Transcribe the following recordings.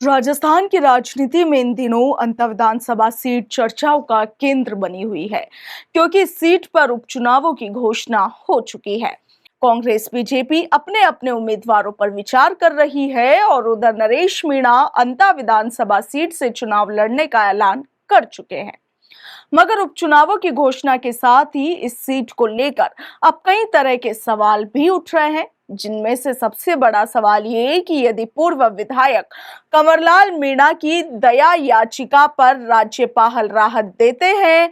राजस्थान की राजनीति में इन दिनों अंतर विधानसभा सीट चर्चाओं का केंद्र बनी हुई है, क्योंकि इस सीट पर उपचुनावों की घोषणा हो चुकी है। कांग्रेस बीजेपी अपने अपने उम्मीदवारों पर विचार कर रही है और उधर नरेश मीणा अंतर विधानसभा सीट से चुनाव लड़ने का ऐलान कर चुके हैं। मगर उपचुनावों की घोषणा के साथ ही इस सीट को लेकर अब कई तरह के सवाल भी उठ रहे हैं, जिनमें से सबसे बड़ा सवाल ये कि यदि पूर्व विधायक कंवरलाल मीणा की दया याचिका पर राज्यपाल राहत देते हैं,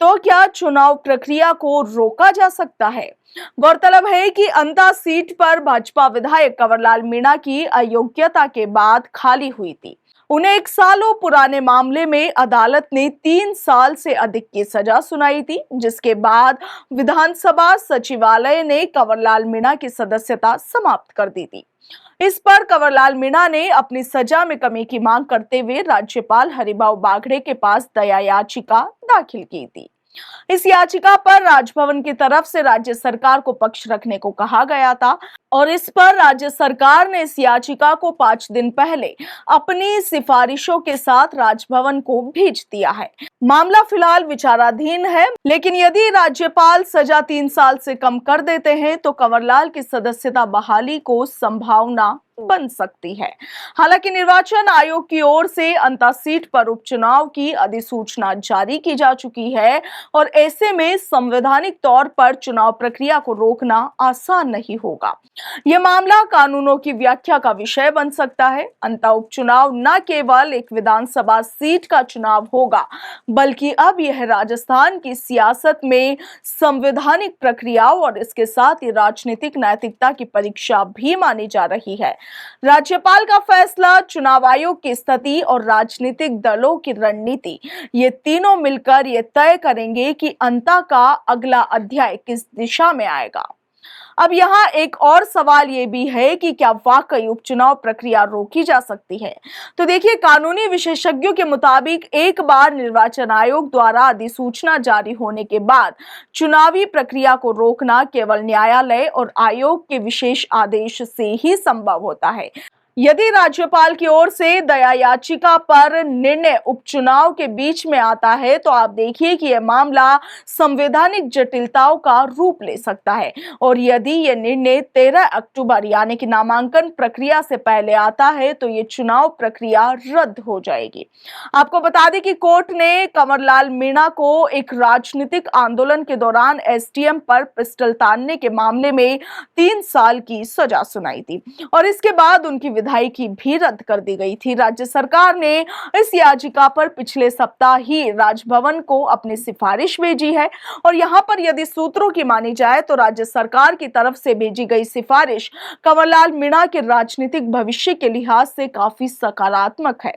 तो क्या चुनाव प्रक्रिया को रोका जा सकता है। गौरतलब है कि अंता सीट पर भाजपा विधायक कंवरलाल मीणा की अयोग्यता के बाद खाली हुई थी। उन्हें 1 सालों पुराने मामले में अदालत ने 3 साल से अधिक की सजा सुनाई थी, जिसके बाद विधानसभा सचिवालय ने कंवरलाल मीणा की सदस्यता समाप्त कर दी थी। इस पर कंवरलाल मीणा ने अपनी सजा में कमी की मांग करते हुए राज्यपाल हरिभाऊ बागड़े के पास दया याचिका दाखिल की थी। इस याचिका पर राजभवन की तरफ से राज्य सरकार को पक्ष रखने को कहा गया था और इस पर राज्य सरकार ने इस याचिका को 5 दिन पहले अपनी सिफारिशों के साथ राजभवन को भेज दिया है। मामला फिलहाल विचाराधीन है, लेकिन यदि राज्यपाल सजा 3 साल से कम कर देते हैं तो कंवरलाल की सदस्यता बहाली को संभावना बन सकती है। हालांकि निर्वाचन आयोग की ओर से अंता सीट पर उपचुनाव की अधिसूचना जारी की जा चुकी है और ऐसे में संवैधानिक तौर पर चुनाव प्रक्रिया को रोकना आसान नहीं होगा। यह मामला कानूनों की व्याख्या का विषय बन सकता है। अंता उपचुनाव न केवल एक विधानसभा सीट का चुनाव होगा, बल्कि अब यह राजस्थान की सियासत में संवैधानिक प्रक्रियाओं और इसके साथ ही राजनीतिक नैतिकता की परीक्षा भी मानी जा रही है। राज्यपाल का फैसला, चुनाव आयोग की स्थिति और राजनीतिक दलों की रणनीति, ये तीनों मिलकर ये तय करेंगे कि अंता का अगला अध्याय किस दिशा में आएगा। अब यहाँ एक और सवाल ये भी है कि क्या वाकई उपचुनाव प्रक्रिया रोकी जा सकती है। तो देखिए, कानूनी विशेषज्ञों के मुताबिक एक बार निर्वाचन आयोग द्वारा अधिसूचना जारी होने के बाद चुनावी प्रक्रिया को रोकना केवल न्यायालय और आयोग के विशेष आदेश से ही संभव होता है। यदि राज्यपाल की ओर से दया याचिका पर निर्णय उपचुनाव के बीच में आता है, तो आप देखिए कि यह मामला संवैधानिक जटिलताओं का रूप ले सकता है और यदि यह निर्णय 13 अक्टूबर यानी कि नामांकन प्रक्रिया से पहले आता है, तो ये चुनाव प्रक्रिया रद्द हो जाएगी। आपको बता दें कि कोर्ट ने कंवरलाल मीणा को एक राजनीतिक आंदोलन के दौरान एसडीएम पर पिस्टल तानने के मामले में 3 साल की सजा सुनाई थी और इसके बाद उनकी विधायकी भी रद्द कर दी गई थी। राज्य सरकार ने इस याचिका पर पिछले सप्ताह ही राजभवन को अपनी सिफारिश भेजी है और यहां पर यदि सूत्रों की मानी जाए तो राज्य सरकार की तरफ से भेजी गई सिफारिश कंवरलाल मीणा के राजनीतिक भविष्य के लिहाज से काफी सकारात्मक है।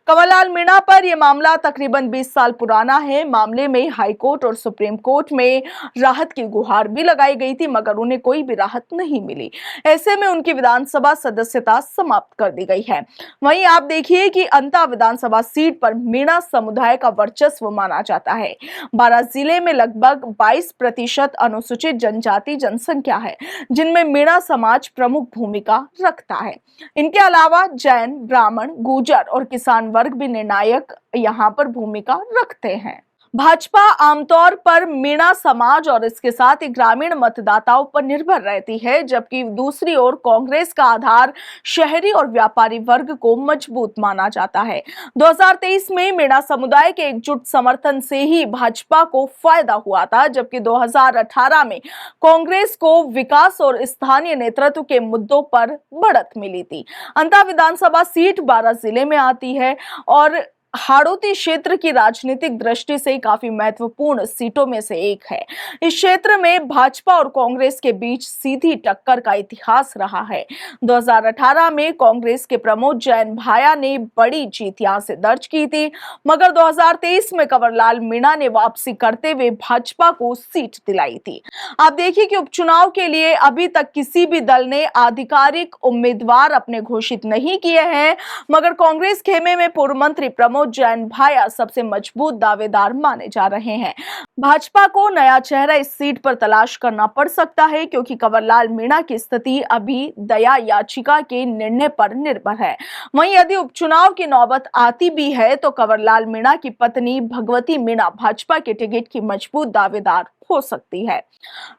कंवरलाल मीणा पर यह मामला तकरीबन 20 साल पुराना है। मामले में हाईकोर्ट और सुप्रीम कोर्ट में राहत की गुहार भी लगाई गई थी, मगर उन्हें कोई भी राहत नहीं मिली। ऐसे में उनकी विधानसभा सदस्यता समाप्त कर दी गई है। वहीं आप देखिए कि अंता विधानसभा सीट पर मीणा समुदाय का वर्चस्व माना जाता है। 12 जिले में लगभग 22% अनुसूचित जनजाति जनसंख्या है, जिनमें मीणा समाज प्रमुख भूमिका रखता है। इनके अलावा जैन, ब्राह्मण, गुर्जर और किसान वर्ग भी निर्णायक यहाँ पर भूमिका रखते हैं। भाजपा आमतौर पर मीणा समाज और इसके साथ ही ग्रामीण मतदाताओं पर निर्भर रहती है, जबकि दूसरी ओर कांग्रेस का आधार शहरी और व्यापारी वर्ग को मजबूत माना जाता है। 2023 में मीणा समुदाय के एकजुट समर्थन से ही भाजपा को फायदा हुआ था, जबकि 2018 में कांग्रेस को विकास और स्थानीय नेतृत्व के मुद्दों पर बढ़त मिली थी। अंता विधानसभा सीट 12 जिले में आती है और हाड़ौती क्षेत्र की राजनीतिक दृष्टि से काफी महत्वपूर्ण सीटों में से एक है। इस क्षेत्र में भाजपा और कांग्रेस के बीच सीधी टक्कर का इतिहास रहा है। 2018 में कांग्रेस के प्रमोद जैन भाया ने बड़ी जीत यहां से दर्ज की थी, मगर 2023 में कंवरलाल मीणा ने वापसी करते हुए भाजपा को सीट दिलाई थी। आप देखिए कि उपचुनाव के लिए अभी तक किसी भी दल ने आधिकारिक उम्मीदवार अपने घोषित नहीं किए हैं, मगर कांग्रेस खेमे में पूर्व मंत्री प्रमोद मनोज जैन भाया सबसे मजबूत दावेदार माने जा रहे हैं। भाजपा को नया चेहरा इस सीट पर तलाश करना पड़ सकता है, क्योंकि कंवरलाल मीणा की स्थिति अभी दया याचिका के निर्णय पर निर्भर है। वहीं यदि उपचुनाव की नौबत आती भी है तो कंवरलाल मीणा की पत्नी भगवती मीणा भाजपा के टिकट की मजबूत दावेदार हो सकती है।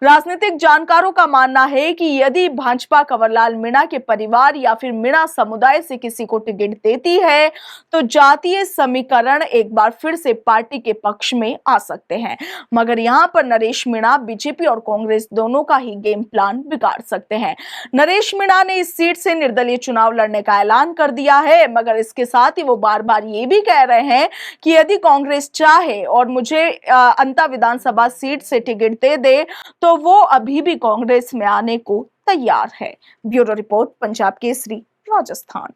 राजनीतिक जानकारों का मानना है कि यदि भाजपा कंवरलाल मीणा के परिवार या फिर मीणा समुदाय से किसी को टिकट देती है तो जातीय समीकरण एक बार फिर से पार्टी के पक्ष में आ सकते हैं। मगर यहां पर नरेश मीणा बीजेपी और कांग्रेस दोनों का ही गेम प्लान बिगाड़ सकते हैं। नरेश मीणा ने इस सीट से निर्दलीय चुनाव लड़ने का ऐलान कर दिया है, मगर इसके साथ ही वो बार बार ये भी कह रहे हैं कि यदि कांग्रेस चाहे और मुझे अंता विधानसभा सीट से टिकट दे दे तो वो अभी भी कांग्रेस में आने को तैयार है। Bureau report, Punjab Kesari, Rajasthan.